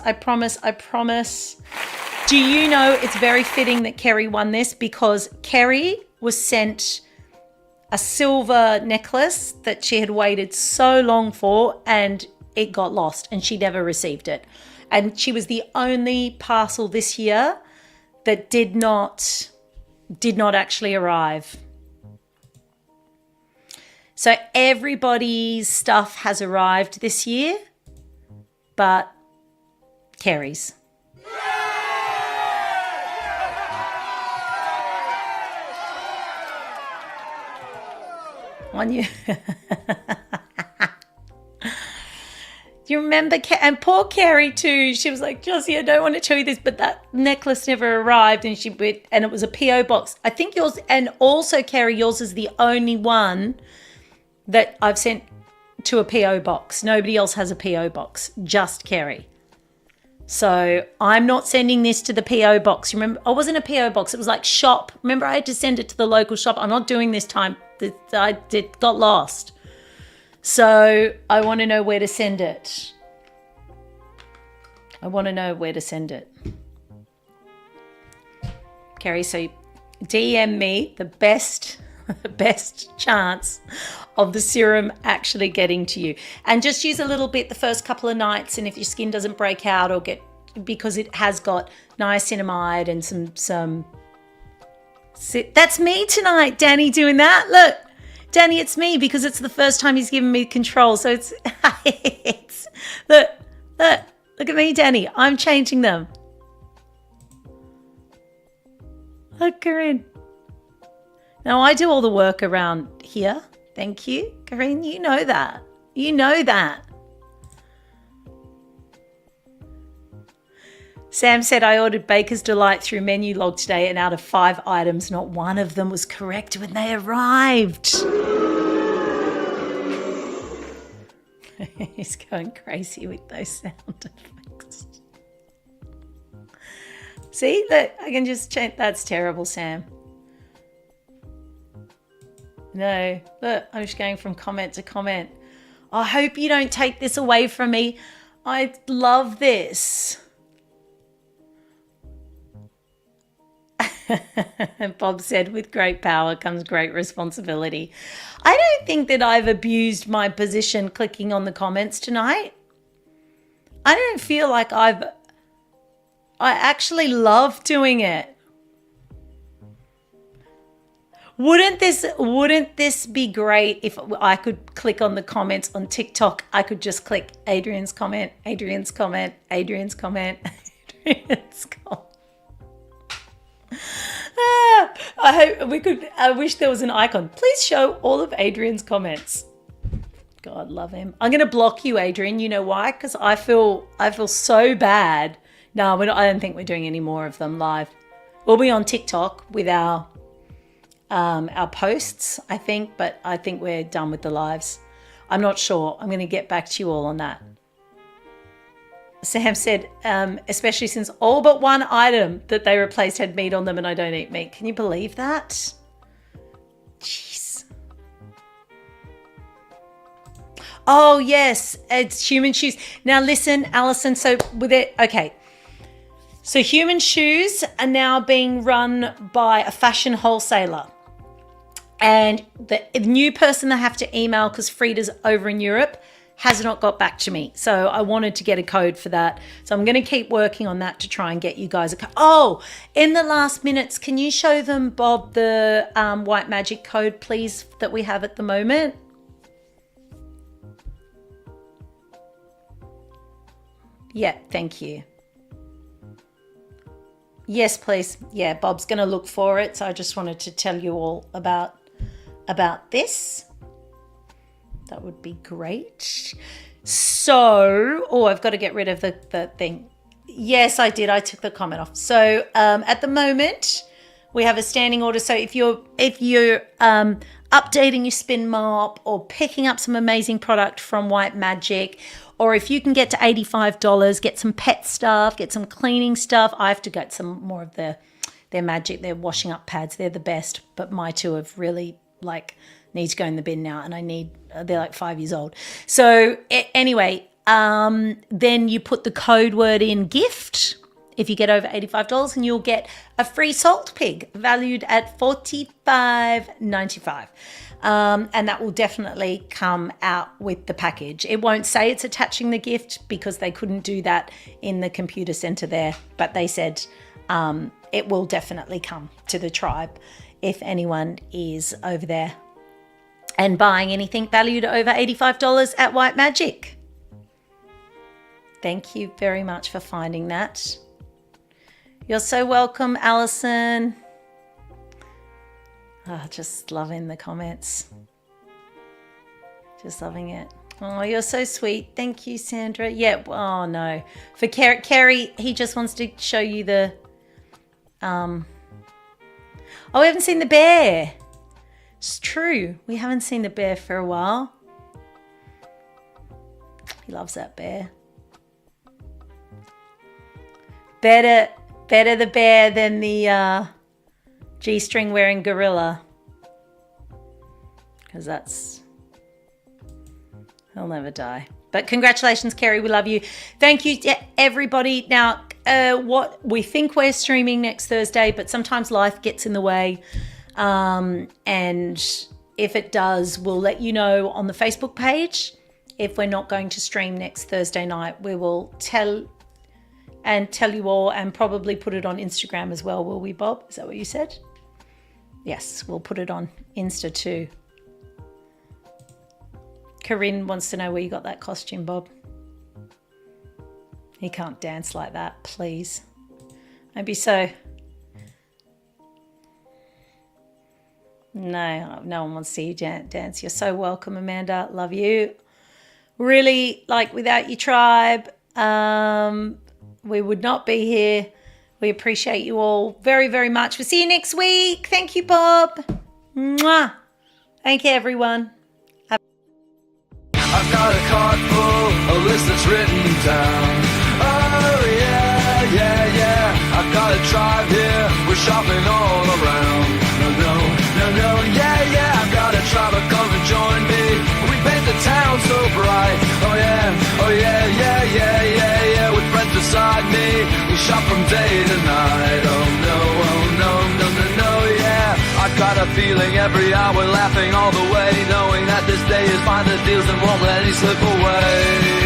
Do you know it's very fitting that Kerry won this because Kerry was sent a silver necklace that she had waited so long for and it got lost and she never received it. And she was the only parcel this year that did not actually arrive. So everybody's stuff has arrived this year, but Kerry's. On you. Do you remember? And poor Kerry too. She was like, Josie, I don't want to tell you this, but that necklace never arrived, and it was a PO box. I think yours, and also Kerry, yours is the only one that I've sent to a PO box. Nobody else has a PO box, just Kerry. So I'm not sending this to the PO box. Remember, I wasn't a PO box. It was like shop. Remember, I had to send it to the local shop. I'm not doing this time. It got lost. So I want to know where to send it. Kerry, so DM me the best chance of the serum actually getting to you. And just use a little bit the first couple of nights, and if your skin doesn't break out or because it has got niacinamide and some that's me tonight, Danny, doing that. Look, Danny, it's me because it's the first time he's given me control. So it's look at me, Danny. I'm changing them. Look, Corinne. Now, I do all the work around here. Thank you, Corinne. You know that. Sam said, I ordered Baker's Delight through Menu Log today, and out of 5 items, not one of them was correct when they arrived. He's going crazy with those sound effects. See, look, I can just change. That's terrible, Sam. No, look, I'm just going from comment to comment. I hope you don't take this away from me. I love this. Bob said, with great power comes great responsibility. I don't think that I've abused my position clicking on the comments tonight. I don't feel like I actually love doing it. Wouldn't this be great if I could click on the comments on TikTok? I could just click Adrian's comment, Adrian's comment, Adrian's comment, Adrian's comment. I wish there was an icon. Please show all of Adrian's comments. God, love him. I'm going to block you, Adrian. You know why? Because I feel so bad. No, I don't think we're doing any more of them live. We'll be on TikTok with our posts, I think, but I think we're done with the lives. I'm not sure. I'm going to get back to you all on that. Sam said, especially since all but one item that they replaced had meat on them and I don't eat meat. Can you believe that? Jeez. Oh, yes, it's human shoes. Now, listen, Alison, so with it, okay. So human shoes are now being run by a fashion wholesaler. And the new person they have to email, because Frida's over in Europe, has not got back to me. So I wanted to get a code for that. So I'm going to keep working on that to try and get you guys a code. Oh, in the last minutes, can you show them, Bob, the White Magic code, please, that we have at the moment? Yeah, thank you. Yes, please. Yeah, Bob's going to look for it. So I just wanted to tell you all about this. That would be great. So, I've got to get rid of the thing. Yes, I did. I took the comment off. So at the moment, we have a standing order. So if you're updating your spin mop or picking up some amazing product from White Magic, or if you can get to $85, get some pet stuff, get some cleaning stuff. I have to get some more of their magic, their washing up pads. They're the best, but my two have really need to go in the bin now, and they're like 5 years old. So anyway, then you put the code word in gift if you get over $85, and you'll get a free salt pig valued at $45.95. And that will definitely come out with the package. It won't say it's attaching the gift because they couldn't do that in the computer center there, but they said it will definitely come to the tribe if anyone is over there and buying anything valued over $85 at White Magic. Thank you very much for finding that. You're so welcome, Alison. Oh, just loving the comments. Just loving it. Oh, you're so sweet. Thank you, Sandra. Yeah, oh no. For Kerry, he just wants to show you the... Oh, we haven't seen the bear. It's true. We haven't seen the bear for a while. He loves that bear. Better the bear than the G-string wearing gorilla. Because he'll never die. But congratulations, Kerry. We love you. Thank you to everybody. Now, what we think we're streaming next Thursday, but sometimes life gets in the way. And if it does, we'll let you know on the Facebook page. If we're not going to stream next Thursday night, we will tell you all, and probably put it on Instagram as well, will we, Bob? Is that what you said? Yes, we'll put it on Insta too. Corinne wants to know where you got that costume, Bob. He can't dance like that, please. Maybe so. No one wants to see you dance. You're so welcome, Amanda. Love you. Really, without your tribe, We would not be here. We appreciate you all very, very much. We'll see you next week. Thank you, Bob. Mwah. Thank you, everyone. I've got a card full, a list that's written down. Oh yeah, yeah, yeah. I've got a tribe here, we're shopping all around. No, yeah, yeah. I've got a tribe, come and join me. We paint the town so bright. Oh yeah, yeah. With friends beside me, we shop from day to night. Oh no, yeah. I got a feeling every hour, laughing all the way, knowing that this day is fine, the deals and won't let any slip away.